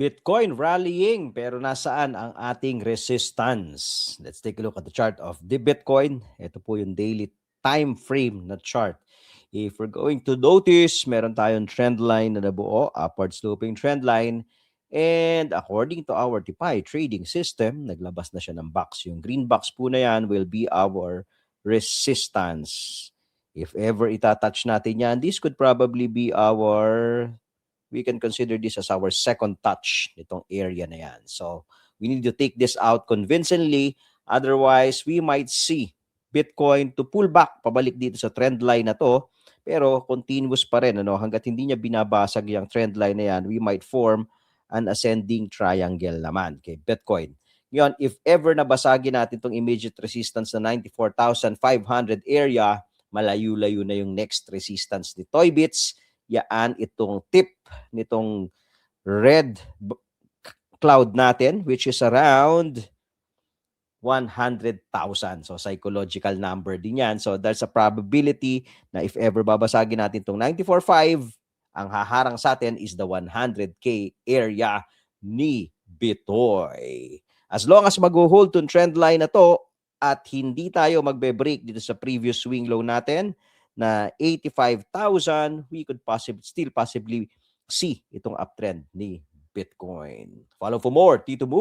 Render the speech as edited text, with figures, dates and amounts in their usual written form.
Bitcoin rallying pero nasaan ang ating resistance? Let's take a look at the chart of the Bitcoin. Ito po yung daily time frame na chart. If we're going to notice, meron tayong trend line na nabuo, upward sloping trend line. And according to our TIPI trading system, naglabas na siya ng box. Yung green box po na yan will be our resistance. If ever itatouch natin yan, this could probably be we can consider this as our second touch nitong area na yan. So, we need to take this out convincingly. Otherwise, we might see Bitcoin to pull back, pabalik dito sa trend line na to. Pero continuous pa rin. Hanggat hindi niya binabasag yung trend line na yan, we might form an ascending triangle naman kay Bitcoin. Ngayon, if ever nabasagin natin itong immediate resistance na 94,500 area, malayo-layo na yung next resistance ni Toybits. Yaan itong tip nitong red cloud natin, which is around 100,000. So, psychological number din yan. So, there's a probability na if ever babasagin natin itong 94.5, ang haharang sa atin is the 100K area ni Bitoy. As long as mag-hold tong trend line na to at hindi tayo magbe-break dito sa previous swing low natin na 85,000, we could still possibly see itong uptrend ni Bitcoin. Follow for more, Tito Boom.